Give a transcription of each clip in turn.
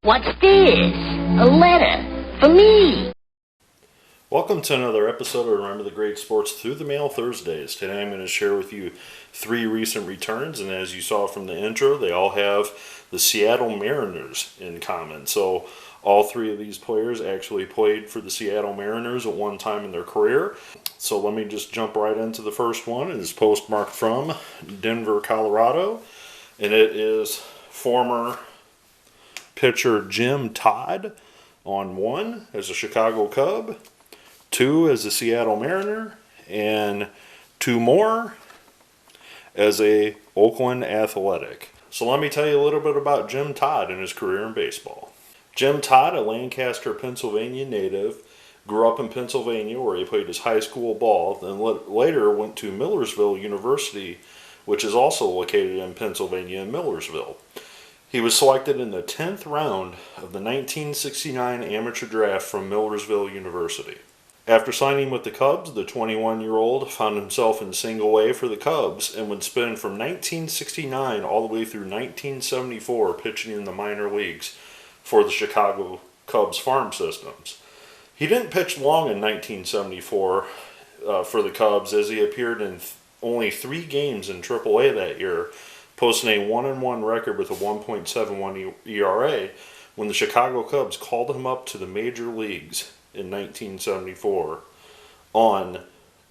What's this? A letter for me. Welcome to another episode of Remember the Great Sports Through the Mail Thursdays. Today I'm going to share with you 3 recent returns, and as you saw from the intro, they all have the Seattle Mariners in common. So all 3 of these players actually played for the Seattle Mariners at one time in their career. So let me just jump right into the first one. It is postmarked from Denver, Colorado, and it is former pitcher Jim Todd on 1 as a Chicago Cub, 2 as a Seattle Mariner, and 2 more as a Oakland Athletic. So let me tell you a little bit about Jim Todd and his career in baseball. Jim Todd, a Lancaster, Pennsylvania native, grew up in Pennsylvania where he played his high school ball, then later went to Millersville University, which is also located in Pennsylvania in Millersville. He was selected in the 10th round of the 1969 amateur draft from Millersville University. After signing with the Cubs, the 21-year-old found himself in single A for the Cubs and would spend from 1969 all the way through 1974 pitching in the minor leagues for the Chicago Cubs farm systems. He didn't pitch long in 1974 for the Cubs, as he appeared in only 3 games in AAA that year, posting a 1-1 record with a 1.71 ERA when the Chicago Cubs called him up to the major leagues in 1974 on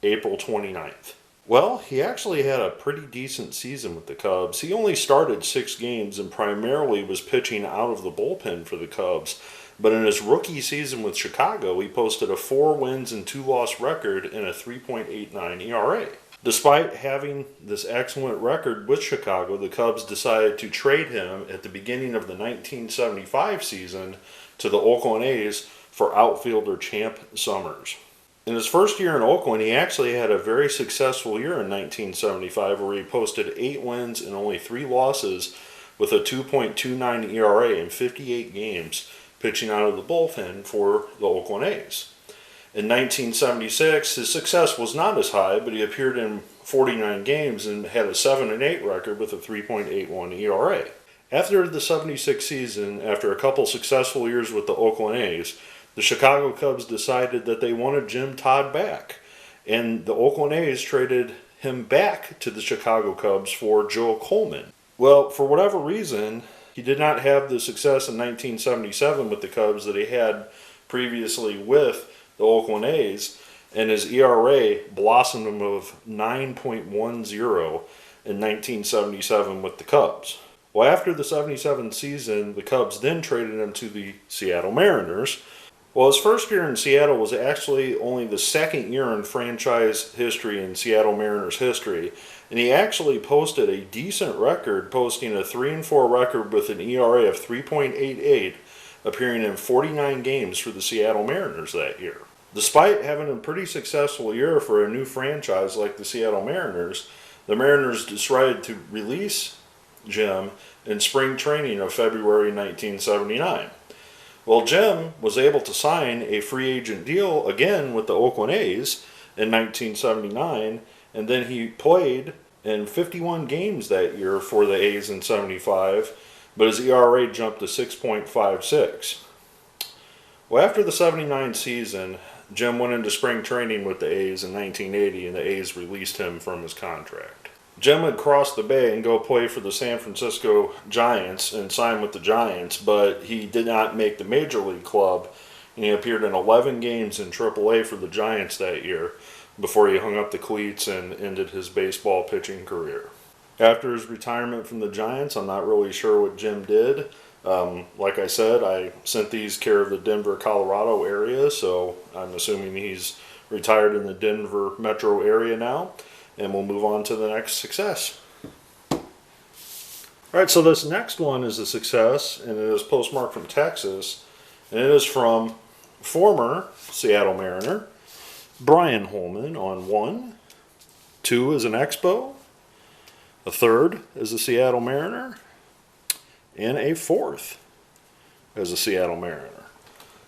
April 29th. Well, he actually had a pretty decent season with the Cubs. He only started 6 games and primarily was pitching out of the bullpen for the Cubs. But in his rookie season with Chicago, he posted a 4 wins and 2 loss record and a 3.89 ERA. Despite having this excellent record with Chicago, the Cubs decided to trade him at the beginning of the 1975 season to the Oakland A's for outfielder Champ Summers. In his first year in Oakland, he actually had a very successful year in 1975 where he posted 8 wins and only 3 losses with a 2.29 ERA in 58 games pitching out of the bullpen for the Oakland A's. In 1976, his success was not as high, but he appeared in 49 games and had a 7-8 record with a 3.81 ERA. After the 76 season, after a couple successful years with the Oakland A's, the Chicago Cubs decided that they wanted Jim Todd back, and the Oakland A's traded him back to the Chicago Cubs for Joe Holman. Well, for whatever reason, he did not have the success in 1977 with the Cubs that he had previously with the Oakland A's, and his ERA blossomed him of 9.10 in 1977 with the Cubs. Well, after the 77 season, the Cubs then traded him to the Seattle Mariners. Well, his first year in Seattle was actually only the 2nd year in franchise history in Seattle Mariners history, and he actually posted a decent record, posting a 3-4 record with an ERA of 3.88, appearing in 49 games for the Seattle Mariners that year. Despite having a pretty successful year for a new franchise like the Seattle Mariners, the Mariners decided to release Jim in spring training of February 1979. Well, Jim was able to sign a free agent deal again with the Oakland A's in 1979, and then he played in 51 games that year for the A's in 75, but his ERA jumped to 6.56. Well, after the 79 season, Jim went into spring training with the A's in 1980, and the A's released him from his contract. Jim would cross the bay and go play for the San Francisco Giants and sign with the Giants, but he did not make the Major League club, and he appeared in 11 games in AAA for the Giants that year before he hung up the cleats and ended his baseball pitching career. After his retirement from the Giants, I'm not really sure what Jim did. Like I said, I sent these care of the Denver, Colorado area, so I'm assuming he's retired in the Denver metro area now, and we'll move on to the next success. All right, so this next one is a success, and it is postmarked from Texas, and it is from former Seattle Mariner Brian Holman on 1, 2 as an Expo, a 3rd as a Seattle Mariner, and a 4th as a Seattle Mariner.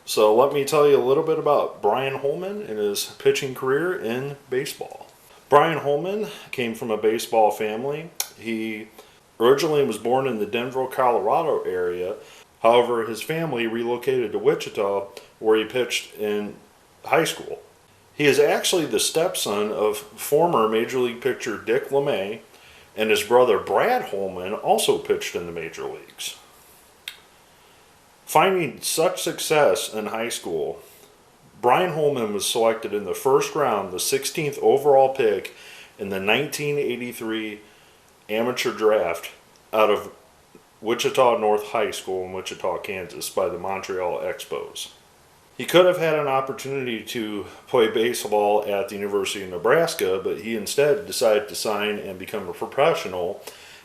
So let me tell you a little bit about Brian Holman and his pitching career in baseball. Brian Holman came from a baseball family. He originally was born in the Denver, Colorado area, However, his family relocated to Wichita, where he pitched in high school. He is actually the stepson of former Major League pitcher Dick LeMay, and his brother Brad Holman also pitched in the major leagues. Finding such success in high school, Brian Holman was selected in the first round, the 16th overall pick in the 1983 amateur draft out of Wichita North High School in Wichita, Kansas by the Montreal Expos. He could have had an opportunity to play baseball at the University of Nebraska, but he instead decided to sign and become a professional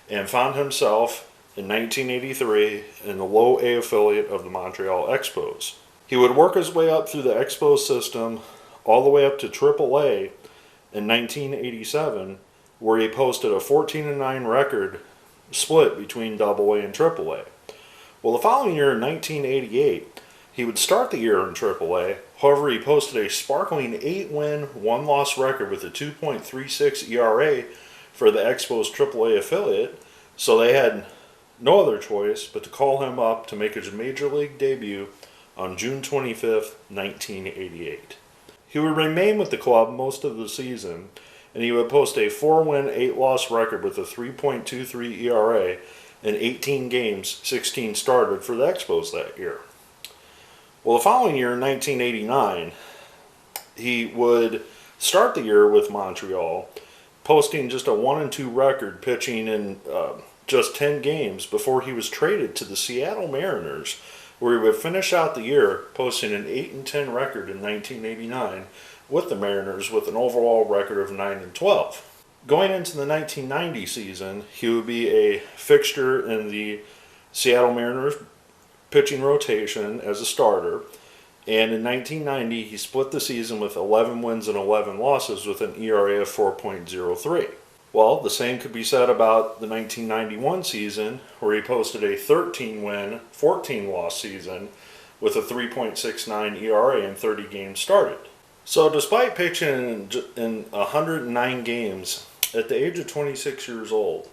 and found himself in 1983 in the low A affiliate of the Montreal Expos. He would work his way up through the Expos system all the way up to AAA in 1987, where he posted a 14-9 record split between AA and AAA. Well, the following year in 1988, he would start the year in AAA. However, he posted a sparkling 8-win, 1-loss record with a 2.36 ERA for the Expos AAA affiliate, so they had no other choice but to call him up to make his major league debut on June 25th, 1988. He would remain with the club most of the season, and he would post a 4-win, 8-loss record with a 3.23 ERA in 18 games, 16 started for the Expos that year. Well, the following year, in 1989, he would start the year with Montreal, posting just a 1-2 record, pitching in just 10 games before he was traded to the Seattle Mariners, where he would finish out the year posting an 8-10 record in 1989 with the Mariners with an overall record of 9-12. Going into the 1990 season, he would be a fixture in the Seattle Mariners pitching rotation as a starter, and in 1990 he split the season with 11 wins and 11 losses with an ERA of 4.03. Well, the same could be said about the 1991 season, where he posted a 13-win, 14-loss season with a 3.69 ERA in 30 games started. So despite pitching in 109 games, at the age of 26 years old,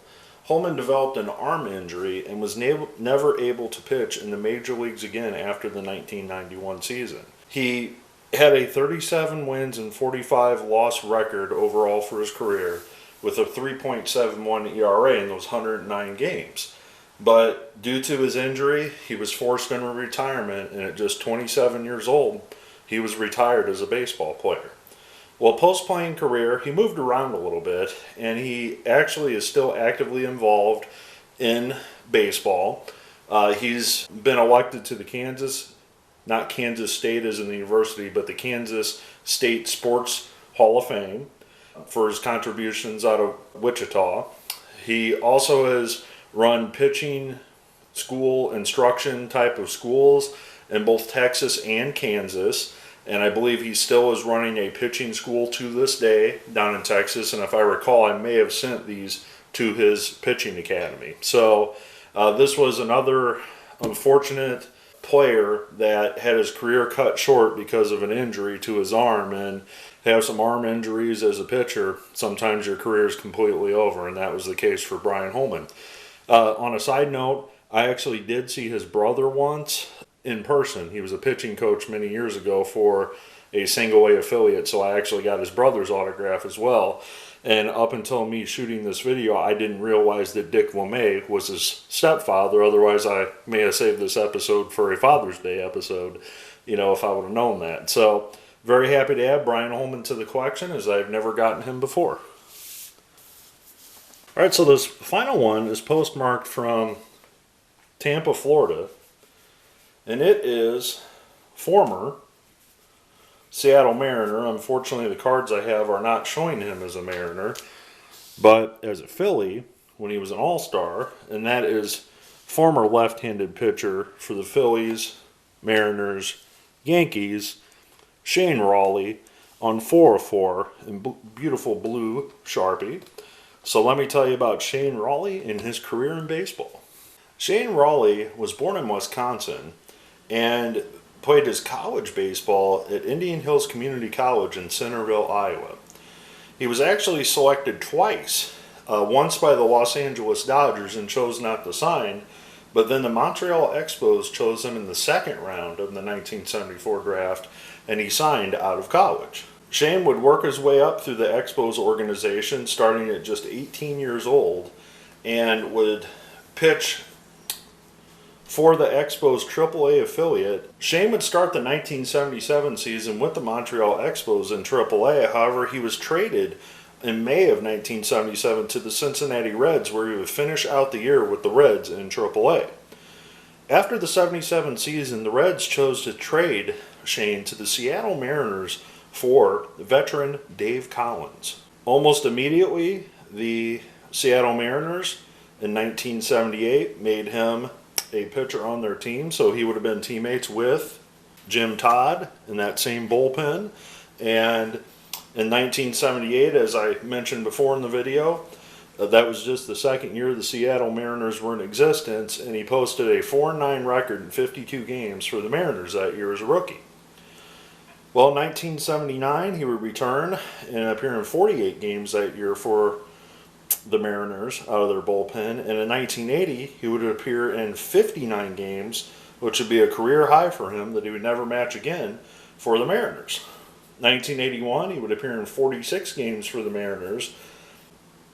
Holman developed an arm injury and was never able to pitch in the major leagues again after the 1991 season. He had a 37 wins and 45 loss record overall for his career, with a 3.71 ERA in those 109 games. But due to his injury, he was forced into retirement, and at just 27 years old, he was retired as a baseball player. Well, post-playing career, he moved around a little bit, and he actually is still actively involved in baseball. He's been elected to the not Kansas State as in the university, but the Kansas State Sports Hall of Fame for his contributions out of Wichita. He also has run pitching school instruction type of schools in both Texas and Kansas. And I believe he still is running a pitching school to this day down in Texas. And if I recall, I may have sent these to his pitching academy. So this was another unfortunate player that had his career cut short because of an injury to his arm. And have some arm injuries as a pitcher, sometimes your career is completely over. And that was the case for Brian Holman. On a side note, I actually did see his brother once in person. He was a pitching coach many years ago for a single A affiliate, so I actually got his brother's autograph as well. And up until me shooting this video, I didn't realize that Dick LeMay was his stepfather. Otherwise, I may have saved this episode for a Father's Day episode, if I would have known that. So, very happy to add Brian Holman to the collection, as I've never gotten him before. All right, so this final one is postmarked from Tampa, Florida. And it is former Seattle Mariner. Unfortunately, the cards I have are not showing him as a Mariner, but as a Philly when he was an All-Star, and that is former left-handed pitcher for the Phillies, Mariners, Yankees, Shane Rawley on 404 in beautiful blue Sharpie. So let me tell you about Shane Rawley and his career in baseball. Shane Rawley was born in Wisconsin and played his college baseball at Indian Hills Community College in Centerville, Iowa. He was actually selected twice, once by the Los Angeles Dodgers and chose not to sign, But then the Montreal Expos chose him in the second round of the 1974 draft, and he signed out of college. Shane would work his way up through the Expos organization, starting at just 18 years old, and would pitch for the Expos AAA affiliate. Shane would start the 1977 season with the Montreal Expos in AAA. However, he was traded in May of 1977 to the Cincinnati Reds, where he would finish out the year with the Reds in AAA. After the 77 season, the Reds chose to trade Shane to the Seattle Mariners for veteran Dave Collins. Almost immediately, the Seattle Mariners in 1978 made him a pitcher on their team, so he would have been teammates with Jim Todd in that same bullpen. And in 1978, as I mentioned before in the video, that was just the second year the Seattle Mariners were in existence, and he posted a 4-9 record in 52 games for the Mariners that year as a rookie. Well, in 1979, he would return and appear in 48 games that year for the Mariners out of their bullpen, and in 1980, he would appear in 59 games, which would be a career high for him that he would never match again for the Mariners. 1981, he would appear in 46 games for the Mariners.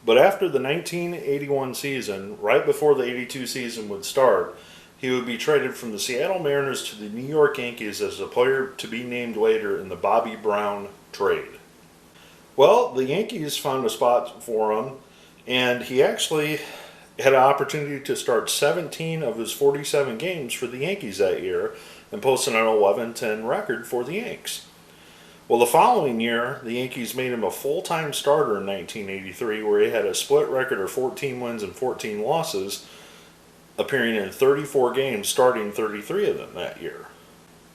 But after the 1981 season, right before the 82 season would start, he would be traded from the Seattle Mariners to the New York Yankees as a player to be named later in the Bobby Brown trade. Well, the Yankees found a spot for him, and he actually had an opportunity to start 17 of his 47 games for the Yankees that year and posted an 11-10 record for the Yanks. Well, the following year, the Yankees made him a full-time starter in 1983, where he had a split record of 14 wins and 14 losses, appearing in 34 games, starting 33 of them that year.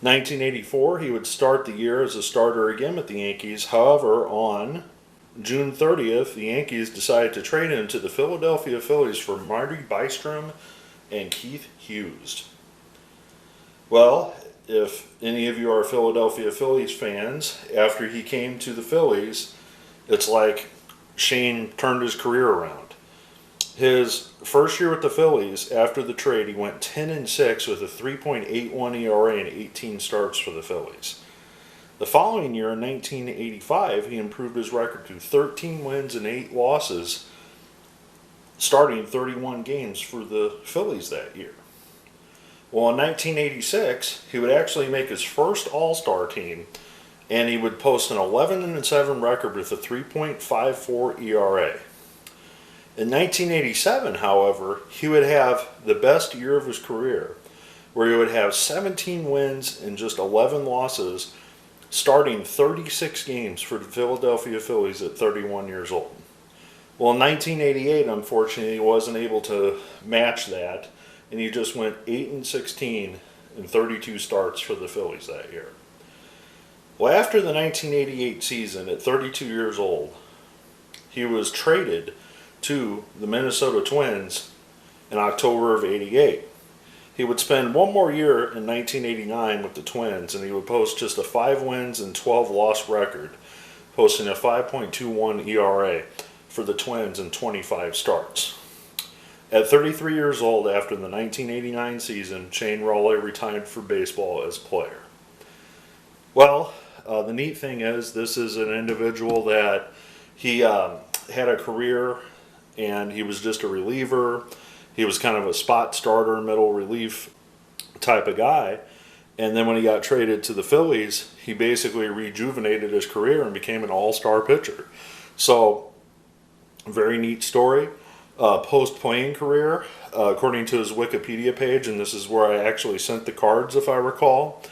1984, he would start the year as a starter again with the Yankees. However, on June 30th, the Yankees decided to trade him to the Philadelphia Phillies for Marty Bystrom and Keith Hughes. Well, if any of you are Philadelphia Phillies fans, after he came to the Phillies, it's like Shane turned his career around. His first year with the Phillies, after the trade, he went 10-6 with a 3.81 ERA and 18 starts for the Phillies. The following year, in 1985, he improved his record to 13 wins and 8 losses, starting 31 games for the Phillies that year. Well, in 1986, he would actually make his first All-Star team, and he would post an 11-7 record with a 3.54 ERA. In 1987, however, he would have the best year of his career, where he would have 17 wins and just 11 losses, starting 36 games for the Philadelphia Phillies at 31 years old. Well, in 1988, unfortunately, he wasn't able to match that, and he just went 8-16 in 32 starts for the Phillies that year. Well, after the 1988 season, at 32 years old, he was traded to the Minnesota Twins in October of '88. He would spend one more year in 1989 with the Twins, and he would post just a 5 wins and 12 loss record, posting a 5.21 ERA for the Twins in 25 starts. At 33 years old, after the 1989 season, Shane Rawley retired from baseball as a player. Well, the neat thing is, this is an individual that he had a career, and he was just a reliever. He was kind of a spot starter, middle relief type of guy. And then when he got traded to the Phillies, he basically rejuvenated his career and became an all-star pitcher. So, very neat story. Post-playing career, according to his Wikipedia page, and this is where I actually sent the cards if I recall,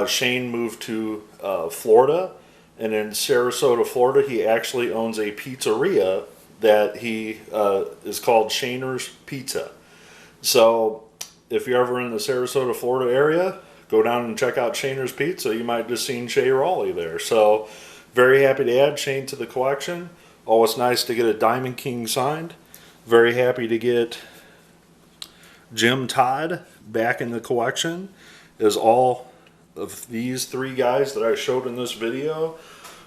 Shane moved to Florida, and in Sarasota, Florida, he actually owns a pizzeria that he is called Shaner's Pizza. So if you're ever in the Sarasota, Florida area, go down and check out Shaner's Pizza. You might have just seen Shay Rawley there. So very happy to add Shane to the collection. Always nice to get a Diamond King signed. Very happy to get Jim Todd back in the collection, as all of these 3 guys that I showed in this video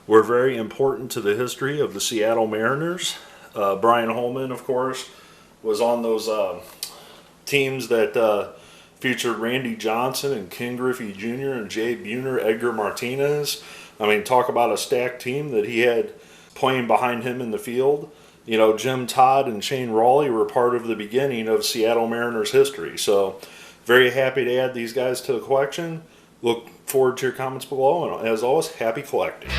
were very important to the history of the Seattle Mariners. Brian Holman, of course, was on those teams that featured Randy Johnson and Ken Griffey Jr. and Jay Buhner, Edgar Martinez. I mean, talk about a stacked team that he had playing behind him in the field. You know, Jim Todd and Shane Rawley were part of the beginning of Seattle Mariners history. So, very happy to add these guys to the collection. Look forward to your comments below, and as always, happy collecting.